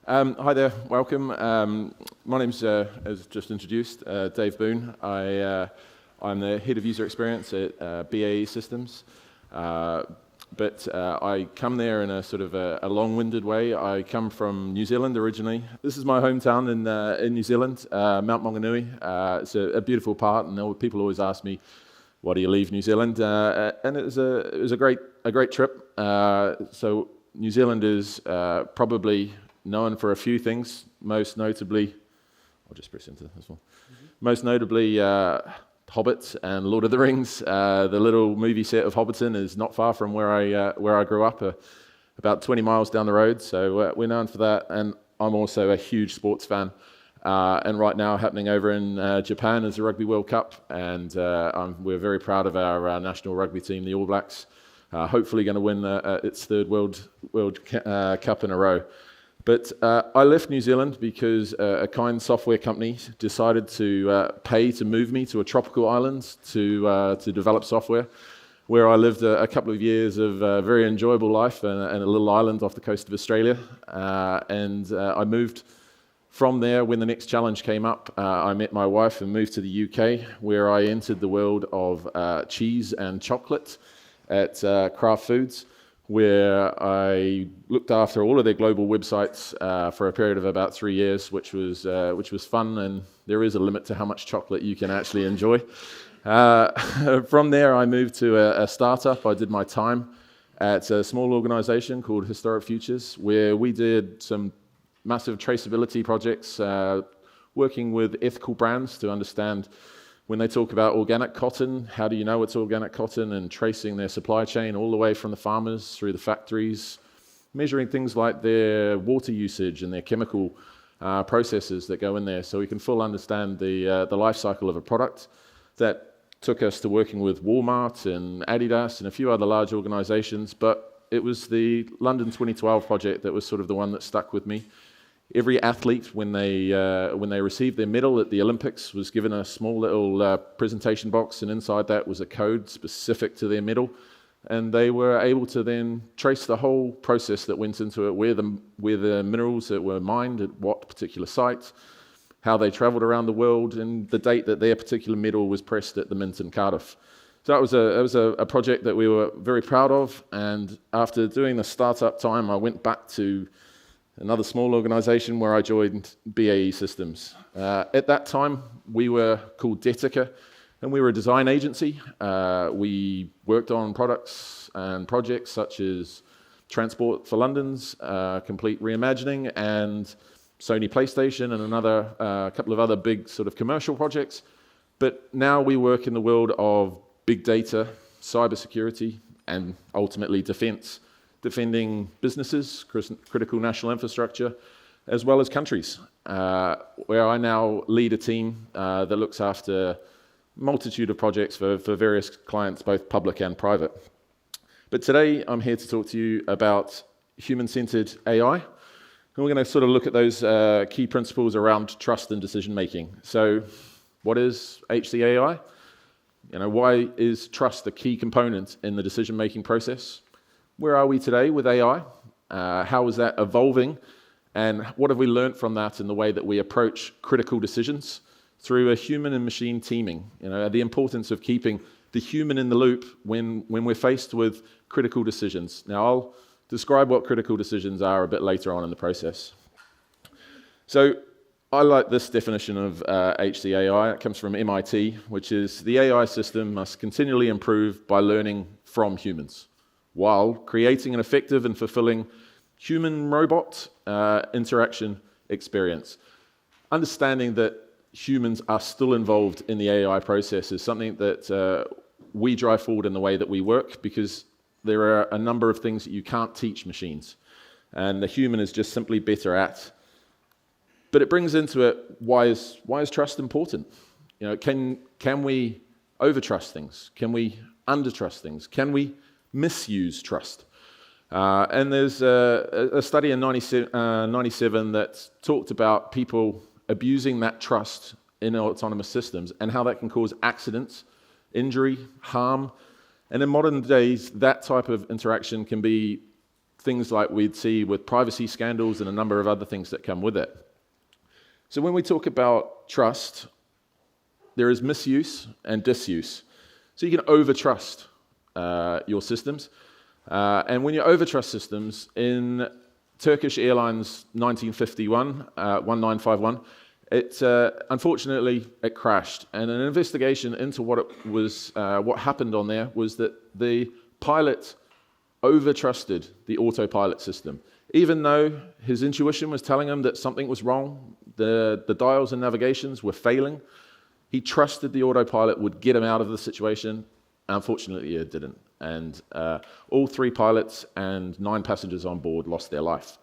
Hi there, welcome. My name's, as just introduced, Dave Boon. I'm the head of user experience at BAE Systems, but I come there in a sort of a long-winded way. I come from New Zealand originally. This is my hometown in New Zealand, Mount Maunganui. It's a beautiful part, and people always ask me, "Why do you leave New Zealand?" And it was a great trip. So New Zealand is probably known for a few things, most notably, I'll just press into this one, most notably Hobbit and Lord of the Rings. The little movie set of Hobbiton is not far from where I grew up, about 20 miles down the road, so we're known for that, and I'm also a huge sports fan, and right now happening over in Japan is the Rugby World Cup, and we're very proud of our national rugby team, the All Blacks, hopefully going to win its third World Cup in a row. But I left New Zealand because a kind software company decided to pay to move me to a tropical island to develop software, where I lived a couple of years of a very enjoyable life in a little island off the coast of Australia. And I moved from there when the next challenge came up. I met my wife and moved to the UK, where I entered the world of cheese and chocolate at Kraft Foods, where I looked after all of their global websites for a period of about 3 years, which was fun, and there is a limit to how much chocolate you can actually enjoy. From there, I moved to a startup. I did my time at a small organization called Historic Futures, where we did some massive traceability projects, working with ethical brands to understand when they talk about organic cotton, how do you know it's organic cotton, and tracing their supply chain all the way from the farmers through the factories, measuring things like their water usage and their chemical processes that go in there, so we can fully understand the life cycle of a product. That took us to working with Walmart and Adidas and a few other large organizations, but it was the London 2012 project that was sort of the one that stuck with me. Every athlete, when they received their medal at the Olympics, was given a small little presentation box, and inside that was a code specific to their medal, and they were able to then trace the whole process that went into it, where the minerals that were mined at what particular site, how they travelled around the world, and the date that their particular medal was pressed at the Mint in Cardiff. So that was a project that we were very proud of, and after doing the startup time, I went back to another small organization where I joined BAE Systems. At that time, we were called Detica, and we were a design agency. We worked on products and projects such as Transport for London's Complete Reimagining and Sony PlayStation and another couple of other big sort of commercial projects. But now we work in the world of big data, cybersecurity, and ultimately defense, defending businesses, critical national infrastructure, as well as countries, where I now lead a team that looks after a multitude of projects for various clients, both public and private. But today, I'm here to talk to you about human-centered AI, and we're going to sort of look at those key principles around trust and decision-making. So, what is HCAI? Why is trust a key component in the decision-making process? Where are we today with AI? How is that evolving? And what have we learned from that in the way that we approach critical decisions through a human and machine teaming? The importance of keeping the human in the loop when we're faced with critical decisions. Now, I'll describe what critical decisions are a bit later on in the process. So, I like this definition of HCAI. It comes from MIT, which is the AI system must continually improve by learning from humans, while creating an effective and fulfilling human-robot interaction experience. Understanding that humans are still involved in the AI process is something that we drive forward in the way that we work, because there are a number of things that you can't teach machines, and the human is just simply better at. But it brings into it, why is trust important? Can we overtrust things? Can we undertrust things? Can we misuse trust? And there's a study in 97 that talked about people abusing that trust in autonomous systems and how that can cause accidents, injury, harm. And in modern days, that type of interaction can be things like we'd see with privacy scandals and a number of other things that come with it. So when we talk about trust, there is misuse and disuse. So you can over-trust your systems. And when you over-trust systems, in Turkish Airlines 1951, 1951, unfortunately, it crashed. And an investigation into what happened on there was that the pilot over-trusted the autopilot system. Even though his intuition was telling him that something was wrong, the dials and navigations were failing, he trusted the autopilot would get him out of the situation. Unfortunately, it didn't. And all 3 pilots and 9 passengers on board lost their life.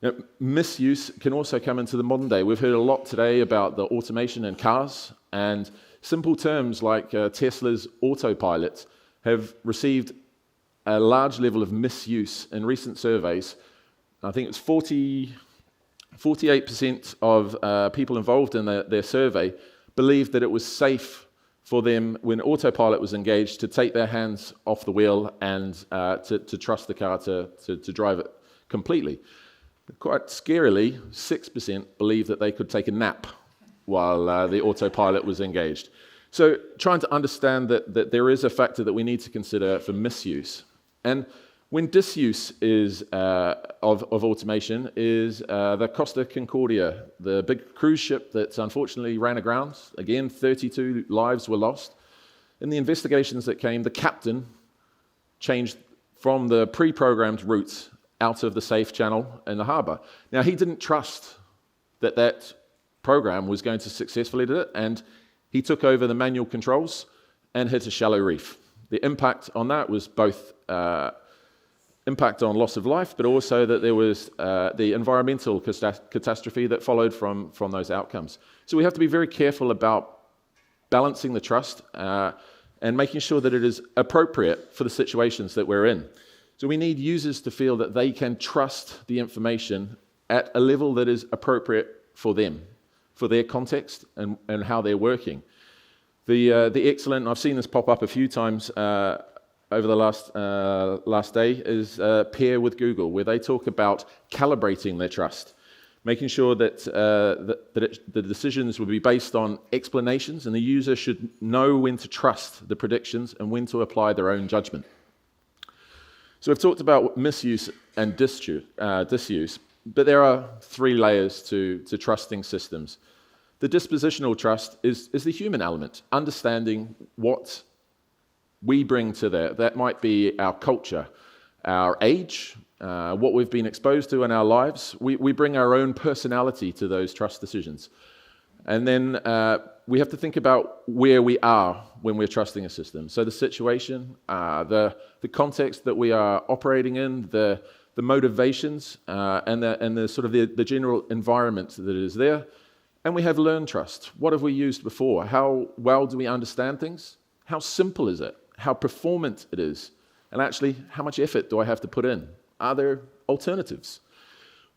Now, misuse can also come into the modern day. We've heard a lot today about the automation in cars, and simple terms like Tesla's autopilot have received a large level of misuse in recent surveys. I think it's 48% of people involved in their survey believed that it was safe for them, when autopilot was engaged, to take their hands off the wheel and to trust the car to drive it completely. Quite scarily, 6% believed that they could take a nap while the autopilot was engaged. So trying to understand that there is a factor that we need to consider for misuse. And when disuse is of automation is the Costa Concordia, the big cruise ship that unfortunately ran aground. Again, 32 lives were lost. In the investigations that came, the captain changed from the pre-programmed routes out of the safe channel in the harbour. Now, he didn't trust that program was going to successfully do it, and he took over the manual controls and hit a shallow reef. The impact on that was both impact on loss of life, but also that there was the environmental catastrophe that followed from those outcomes. So we have to be very careful about balancing the trust and making sure that it is appropriate for the situations that we're in. So we need users to feel that they can trust the information at a level that is appropriate for them, for their context and how they're working. The excellent, I've seen this pop up a few times over the last day, is Pair with Google, where they talk about calibrating their trust, making sure that the decisions will be based on explanations, and the user should know when to trust the predictions and when to apply their own judgment. So we've talked about misuse and disuse, but there are 3 layers to trusting systems. The dispositional trust is the human element, understanding what we bring to that. That might be our culture, our age, what we've been exposed to in our lives. We bring our own personality to those trust decisions. And then we have to think about where we are when we're trusting a system. So the situation, the context that we are operating in, the motivations, and the sort of the general environment that is there. And we have learned trust. What have we used before? How well do we understand things? How simple is it? How performant it is? And actually, how much effort do I have to put in? Are there alternatives?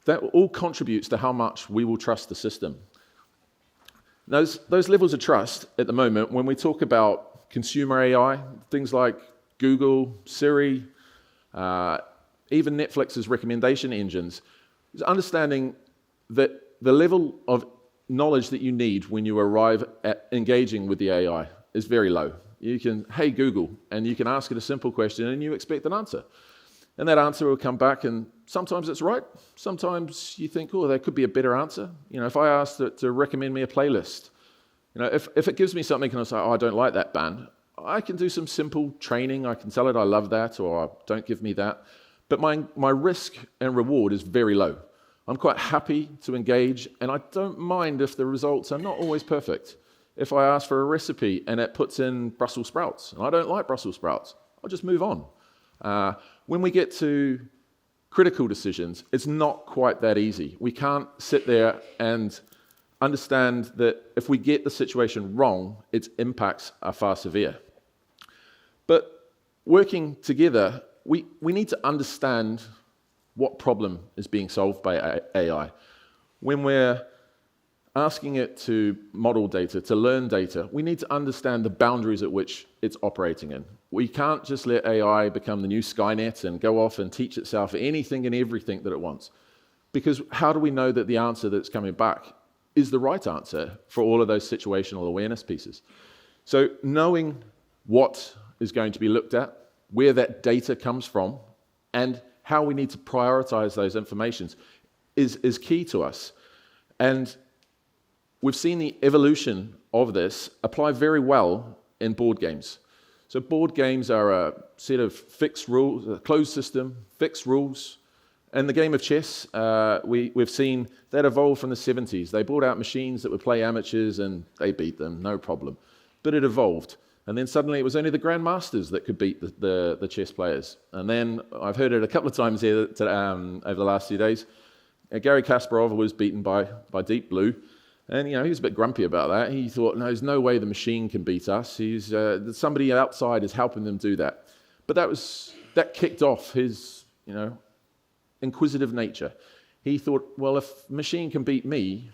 That all contributes to how much we will trust the system. Those levels of trust at the moment, when we talk about consumer AI, things like Google, Siri, even Netflix's recommendation engines, is understanding that the level of knowledge that you need when you arrive at engaging with the AI is very low. You can, hey Google, and you can ask it a simple question and you expect an answer. And that answer will come back, and sometimes it's right. Sometimes you think, oh, there could be a better answer. You know, if I asked it to recommend me a playlist, you know, if it gives me something and I say, oh, I don't like that band, I can do some simple training. I can tell it I love that, or don't give me that. But my risk and reward is very low. I'm quite happy to engage, and I don't mind if the results are not always perfect. If I ask for a recipe and it puts in Brussels sprouts, and I don't like Brussels sprouts, I'll just move on. When we get to critical decisions, it's not quite that easy. We can't sit there and understand that if we get the situation wrong, its impacts are far severe. But working together, we need to understand what problem is being solved by AI. When we're asking it to model data, to learn data, we need to understand the boundaries at which it's operating in. We can't just let AI become the new Skynet and go off and teach itself anything and everything that it wants. Because how do we know that the answer that's coming back is the right answer for all of those situational awareness pieces? So knowing what is going to be looked at, where that data comes from, and how we need to prioritize those informations is key to us. And we've seen the evolution of this apply very well in board games. So board games are a set of fixed rules, a closed system, fixed rules. And the game of chess, we've seen that evolve from the 70s. They brought out machines that would play amateurs and they beat them, no problem. But it evolved. And then suddenly it was only the grandmasters that could beat the chess players. And then I've heard it a couple of times here over the last few days. Gary Kasparov was beaten by Deep Blue. And he was a bit grumpy about that. He thought, no, there's no way the machine can beat us. Somebody outside is helping them do that. But that kicked off his inquisitive nature. He thought, well, if machine can beat me,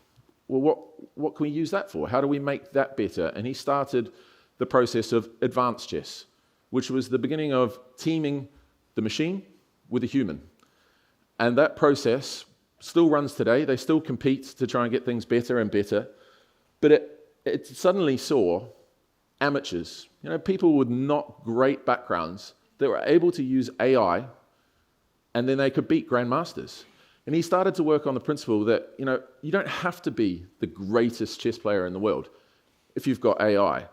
well, what can we use that for? How do we make that better? And he started the process of advanced chess, which was the beginning of teaming the machine with a human. And that process still runs today. They still compete to try and get things better and better. But it suddenly saw amateurs, people with not great backgrounds that were able to use AI, and then they could beat grandmasters. And he started to work on the principle that, you don't have to be the greatest chess player in the world if you've got AI.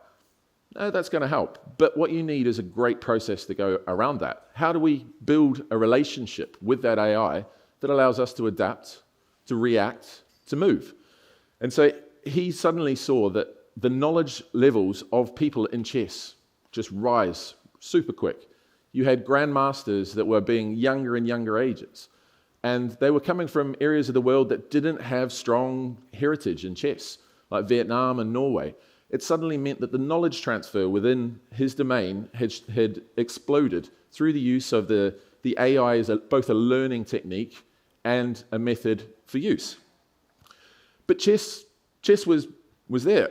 No, that's going to help. But what you need is a great process to go around that. How do we build a relationship with that AI that allows us to adapt, to react, to move? And so he suddenly saw that the knowledge levels of people in chess just rise super quick. You had grandmasters that were being younger and younger ages, and they were coming from areas of the world that didn't have strong heritage in chess, like Vietnam and Norway. It suddenly meant that the knowledge transfer within his domain had exploded through the use of the AI as both a learning technique and a method for use. But chess was there,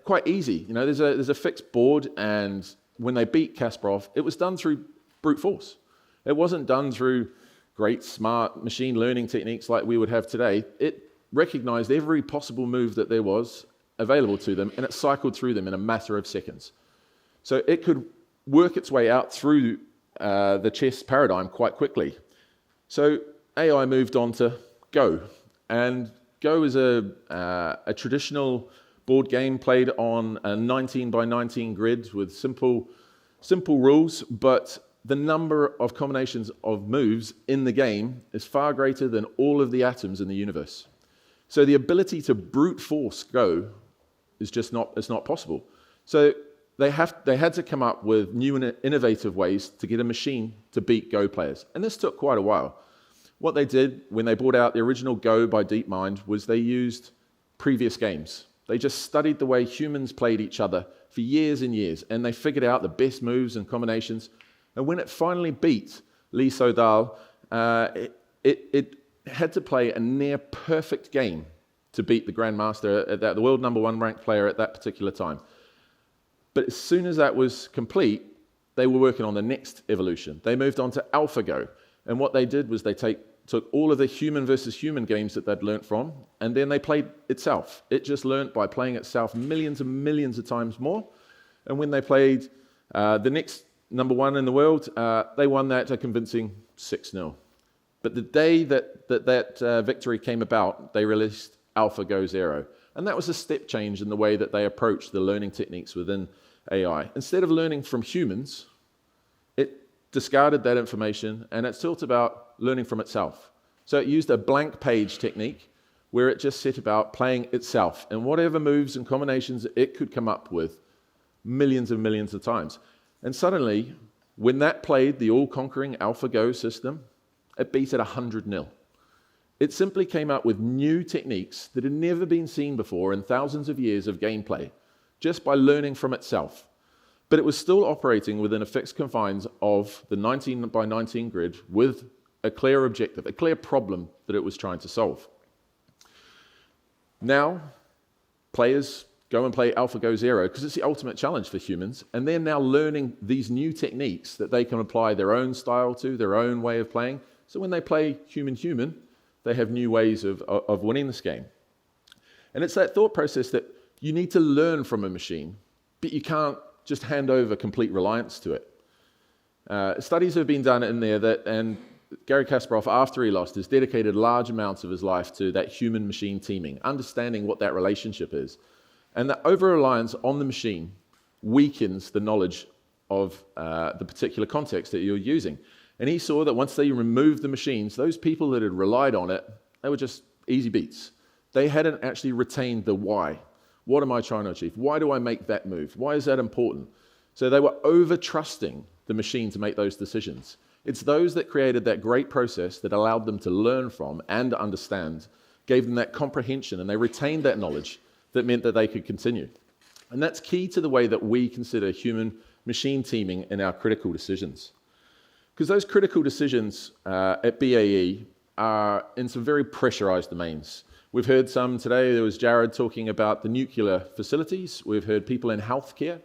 quite easy. There's a fixed board, and when they beat Kasparov, it was done through brute force. It wasn't done through great, smart machine learning techniques like we would have today. It recognized every possible move that there was available to them, and it cycled through them in a matter of seconds. So it could work its way out through the chess paradigm quite quickly. So AI moved on to Go, and Go is a traditional board game played on a 19 by 19 grid with simple rules, but the number of combinations of moves in the game is far greater than all of the atoms in the universe. So the ability to brute force Go is just not possible. So they had to come up with new and innovative ways to get a machine to beat Go players. And this took quite a while. What they did when they brought out the original Go by DeepMind was they used previous games. They just studied the way humans played each other for years and years, and they figured out the best moves and combinations. And when it finally beat Lee Sedol, it had to play a near perfect game to beat the grandmaster, the world number one ranked player at that particular time. But as soon as that was complete, they were working on the next evolution. They moved on to AlphaGo. And what they did was they took all of the human versus human games that they'd learnt from, and then they played itself. It just learnt by playing itself millions and millions of times more. And when they played the next number one in the world, they won that a convincing 6-0. But the day that victory came about, they released AlphaGo Zero. And that was a step change in the way that they approached the learning techniques within AI. Instead of learning from humans, it discarded that information, and it's all about learning from itself. So it used a blank page technique where it just set about playing itself, and whatever moves and combinations it could come up with millions and millions of times. And suddenly, when that played the all-conquering AlphaGo system, it beat it 100-0. It simply came up with new techniques that had never been seen before in thousands of years of gameplay, just by learning from itself. But it was still operating within a fixed confines of the 19 by 19 grid with a clear objective, a clear problem that it was trying to solve. Now, players go and play AlphaGo Zero because it's the ultimate challenge for humans, and they're now learning these new techniques that they can apply their own style to, their own way of playing. So when they play human-human, they have new ways of winning this game. And it's that thought process that you need to learn from a machine, but you can't just hand over complete reliance to it. Studies have been done in there and Garry Kasparov, after he lost, has dedicated large amounts of his life to that human-machine teaming, understanding what that relationship is. And that over-reliance on the machine weakens the knowledge of the particular context that you're using. And he saw that once they removed the machines, those people that had relied on it, they were just easy beats. They hadn't actually retained the why. What am I trying to achieve? Why do I make that move? Why is that important? So they were over-trusting the machine to make those decisions. It's those that created that great process that allowed them to learn from and understand, gave them that comprehension, and they retained that knowledge that meant that they could continue. And that's key to the way that we consider human-machine teaming in our critical decisions. Because those critical decisions at BAE are in some very pressurized domains. We've heard some today. There was Jared talking about the nuclear facilities. We've heard people in healthcare.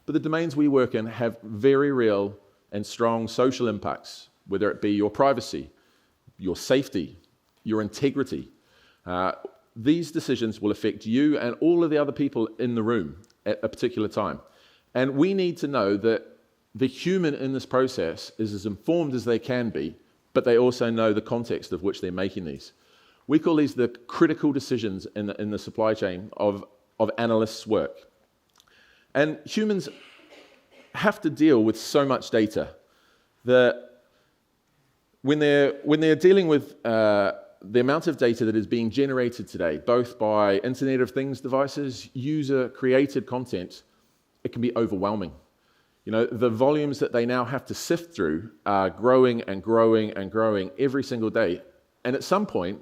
But the domains we work in have very real and strong social impacts, whether it be your privacy, your safety, your integrity. These decisions will affect you and all of the other people in the room at a particular time. And we need to know that the human in this process is as informed as they can be, but they also know the context of which they're making these. We call these the critical decisions in the supply chain of analysts' work. And humans have to deal with so much data that when they're dealing with the amount of data that is being generated today, both by Internet of Things devices, user-created content, it can be overwhelming. You know, the volumes that they now have to sift through are growing and growing and growing every single day. And at some point,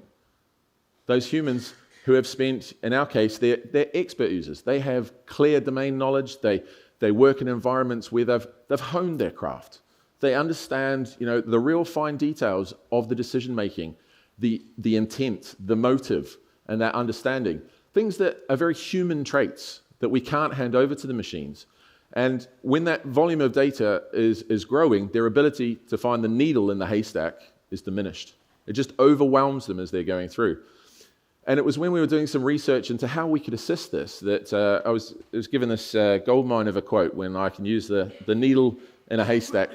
those humans who have spent, in our case, they're expert users. They have clear domain knowledge. They work in environments where they've honed their craft. They understand, you know, the real fine details of the decision-making, the intent, the motive, and that understanding. Things that are very human traits that we can't hand over to the machines. And when that volume of data is growing, their ability to find the needle in the haystack is diminished. It just overwhelms them as they're going through. And it was when we were doing some research into how we could assist this that I was given this goldmine of a quote when I can use the needle in a haystack.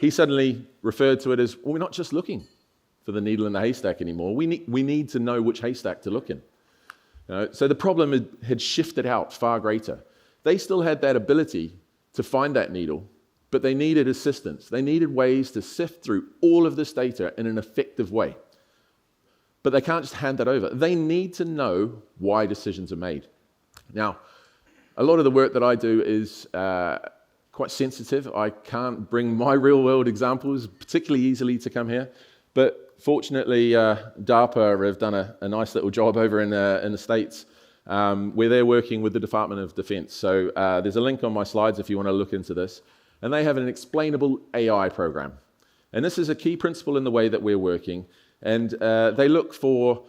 He suddenly referred to it as, well, we're not just looking for the needle in the haystack anymore. We need to know which haystack to look in. So the problem had shifted out far greater. They still had that ability to find that needle, but they needed assistance. They needed ways to sift through all of this data in an effective way. But they can't just hand that over. They need to know why decisions are made. Now, a lot of the work that I do is quite sensitive. I can't bring my real-world examples particularly easily to come here. But fortunately, DARPA have done a nice little job over in the States where they're working with the Department of Defense. So there's a link on my slides if you want to look into this. And they have an explainable AI program. And this is a key principle in the way that we're working. And they look for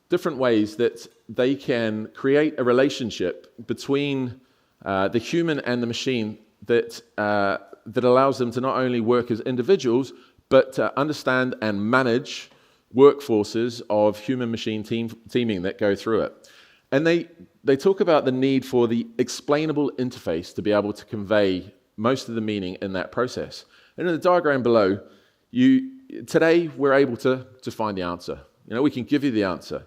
different ways that they can create a relationship between the human and the machine that allows them to not only work as individuals, but to understand and manage workforces of human-machine teaming that go through it. And they talk about the need for the explainable interface to be able to convey most of the meaning in that process. And in the diagram below, today we're able to find the answer. You know, we can give you the answer,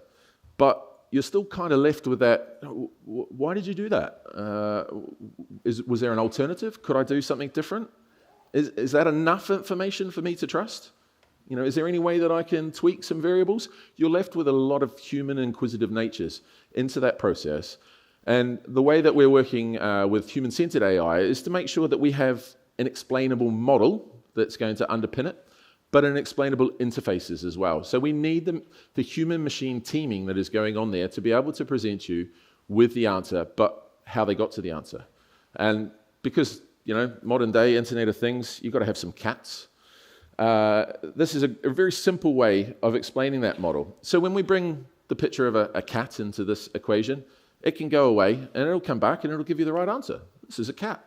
but you're still kind of left with that, why did you do that? Was there an alternative? Could I do something different? Is that enough information for me to trust? You know, is there any way that I can tweak some variables? You're left with a lot of human inquisitive natures into that process. And the way that we're working with human-centered AI is to make sure that we have an explainable model that's going to underpin it, but an explainable interfaces as well. So we need the human-machine teaming that is going on there to be able to present you with the answer, but how they got to the answer. And because, you know, modern day Internet of Things, you've got to have some cats. This is a very simple way of explaining that model. So when we bring the picture of a cat into this equation, it can go away and it'll come back and it'll give you the right answer. This is a cat.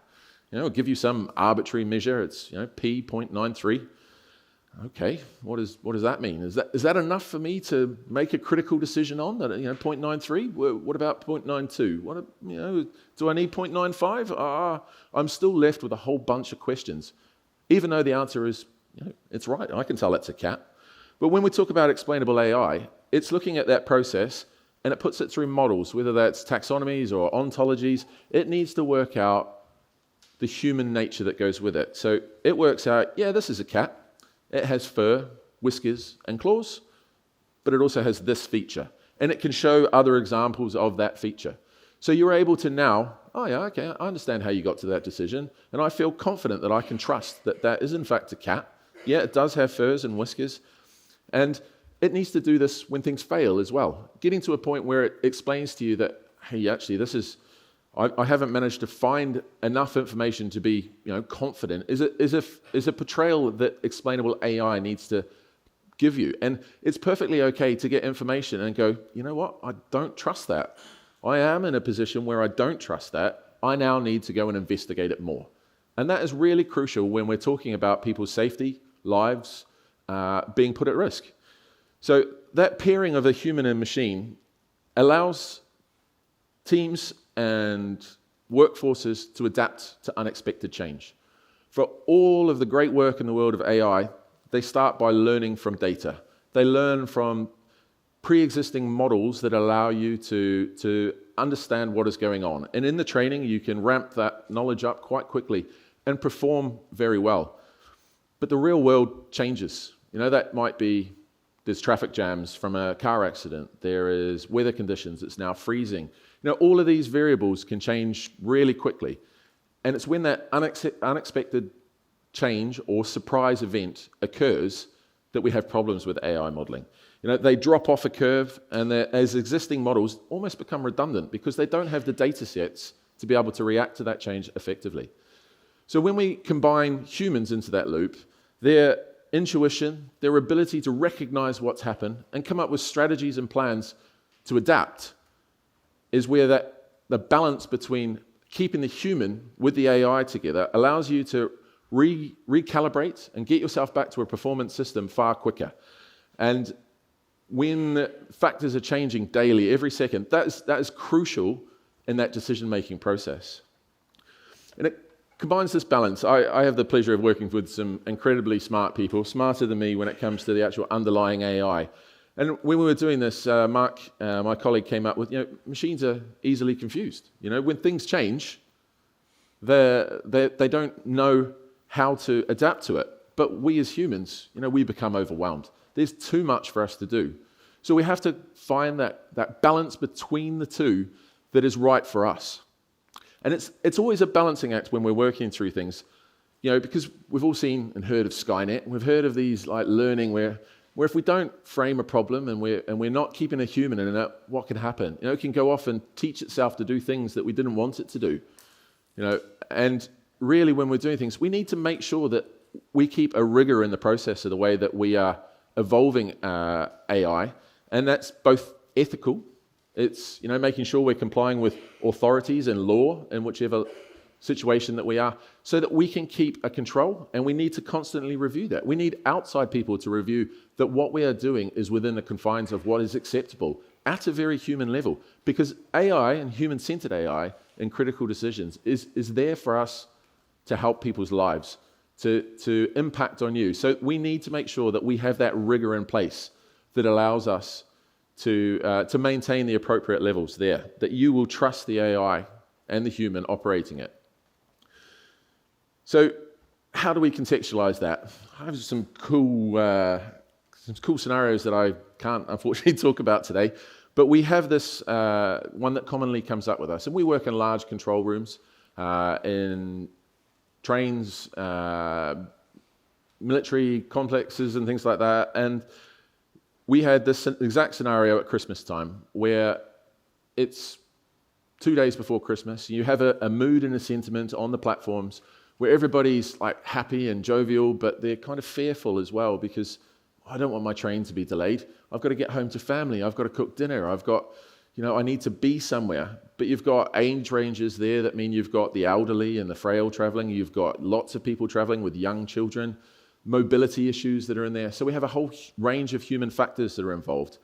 It'll give you some arbitrary measure. It's p 0.93. Okay, what does that mean? Is that enough for me to make a critical decision on that? 0.93. What about 0.92? Do I need 0.95? I'm still left with a whole bunch of questions, even though the answer is it's right. I can tell it's a cat. But when we talk about explainable AI, it's looking at that process and it puts it through models, whether that's taxonomies or ontologies. It needs to work out the human nature that goes with it. So it works out, this is a cat. It has fur, whiskers, and claws, but it also has this feature. And it can show other examples of that feature. So you're able to now, I understand how you got to that decision, and I feel confident that I can trust that that is in fact a cat. Yeah, it does have furs and whiskers, and it needs to do this when things fail as well. Getting to a point where it explains to you that, hey, actually, I haven't managed to find enough information to be, confident. Is a portrayal that explainable AI needs to give you, and it's perfectly okay to get information and go, you know what? I don't trust that. I am in a position where I don't trust that. I now need to go and investigate it more, and that is really crucial when we're talking about people's safety, lives being put at risk. So that pairing of a human and machine allows teams and workforces to adapt to unexpected change. For all of the great work in the world of AI, they start by learning from data. They learn from pre-existing models that allow you to understand what is going on. And in the training, you can ramp that knowledge up quite quickly and perform very well. But the real world changes. That might be there's traffic jams from a car accident. There is weather conditions. It's now freezing. All of these variables can change really quickly. And it's when that unexpected change or surprise event occurs that we have problems with AI modeling. They drop off a curve, and as existing models almost become redundant because they don't have the data sets to be able to react to that change effectively. So when we combine humans into that loop, their intuition, their ability to recognize what's happened and come up with strategies and plans to adapt is where the balance between keeping the human with the AI together allows you to recalibrate and get yourself back to a performance system far quicker. And when factors are changing daily, every second, that is crucial in that decision-making process. And it combines this balance. I have the pleasure of working with some incredibly smart people, smarter than me when it comes to the actual underlying AI. And when we were doing this, Mark, my colleague, came up with, machines are easily confused. When things change, they don't know how to adapt to it. But we as humans, we become overwhelmed. There's too much for us to do. So we have to find that balance between the two that is right for us. And it's always a balancing act when we're working through things, because we've all seen and heard of Skynet. We've heard of these like learning where if we don't frame a problem and we're not keeping a human in it, what can happen? It can go off and teach itself to do things that we didn't want it to do. And really when we're doing things, we need to make sure that we keep a rigor in the process of the way that we are evolving AI, and that's both ethical. It's making sure we're complying with authorities and law in whichever situation that we are, so that we can keep a control, and we need to constantly review that. We need outside people to review that what we are doing is within the confines of what is acceptable at a very human level, because AI and human-centered AI in critical decisions is there for us to help people's lives, to impact on you. So we need to make sure that we have that rigor in place that allows us to maintain the appropriate levels there, that you will trust the AI and the human operating it. So how do we contextualize that? I have some cool scenarios that I can't unfortunately talk about today, but we have this one that commonly comes up with us, and we work in large control rooms, in trains, military complexes and things like that, and we had this exact scenario at Christmas time where it's 2 days before Christmas. You have a mood and a sentiment on the platforms where everybody's like happy and jovial, but they're kind of fearful as well because I don't want my train to be delayed. I've got to get home to family. I've got to cook dinner. I've got, I need to be somewhere. But you've got age ranges there that mean you've got the elderly and the frail traveling. You've got lots of people traveling with young children, mobility issues that are in there. So we have a whole range of human factors that are involved.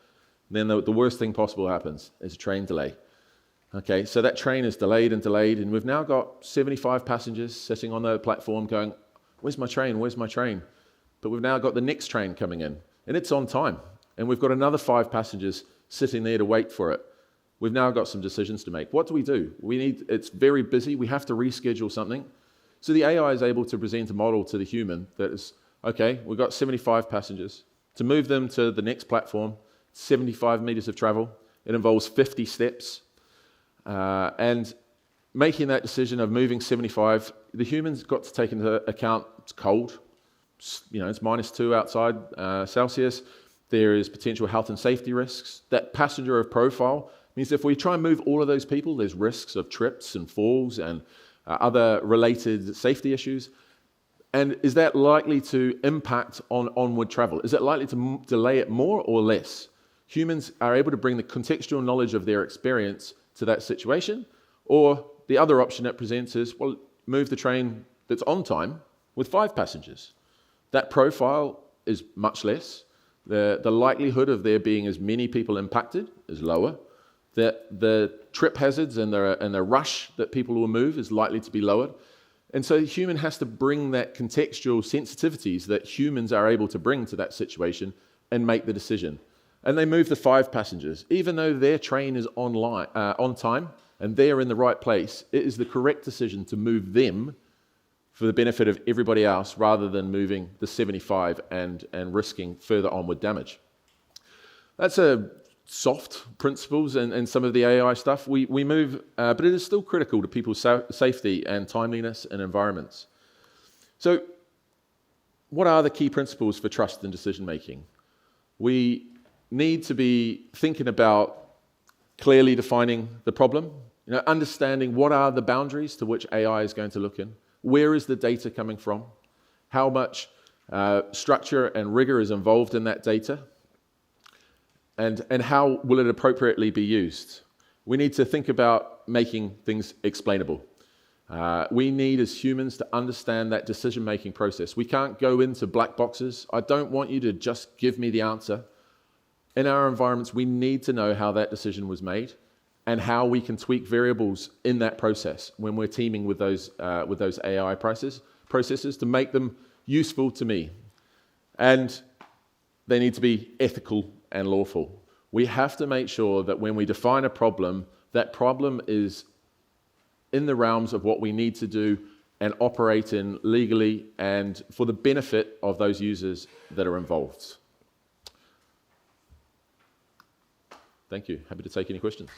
Then the worst thing possible happens is a train delay. Okay, so that train is delayed, and we've now got 75 passengers sitting on the platform going, where's my train, where's my train? But we've now got the next train coming in, and it's on time. And we've got another 5 passengers sitting there to wait for it. We've now got some decisions to make. What do? It's very busy, we have to reschedule something. So the AI is able to present a model to the human that is, okay, we've got 75 passengers. To move them to the next platform, 75 meters of travel, it involves 50 steps. And making that decision of moving 75, the humans got to take into account it's cold, it's -2 outside Celsius, there is potential health and safety risks. That passenger of profile means if we try and move all of those people, there's risks of trips and falls and other related safety issues. And is that likely to impact on onward travel? Is it likely to delay it more or less? Humans are able to bring the contextual knowledge of their experience to that situation, or the other option it presents is, well, move the train that's on time with 5 passengers. That profile is much less. The likelihood of there being as many people impacted is lower. The trip hazards and the rush that people will move is likely to be lowered. And so the human has to bring that contextual sensitivities that humans are able to bring to that situation and make the decision. And they move the 5 passengers. Even though their train is on time and they're in the right place, it is the correct decision to move them for the benefit of everybody else rather than moving the 75 and risking further onward damage. That's a soft principles and some of the AI stuff. We move, but it is still critical to people's safety and timeliness and environments. So what are the key principles for trust and decision making? We need to be thinking about clearly defining the problem, understanding what are the boundaries to which AI is going to look in, where is the data coming from, how much structure and rigor is involved in that data, and how will it appropriately be used. We need to think about making things explainable. We need, as humans, to understand that decision-making process. We can't go into black boxes. I don't want you to just give me the answer. In our environments, we need to know how that decision was made and how we can tweak variables in that process when we're teaming with those AI processes to make them useful to me. And they need to be ethical and lawful. We have to make sure that when we define a problem, that problem is in the realms of what we need to do and operate in legally and for the benefit of those users that are involved. Thank you. Happy to take any questions.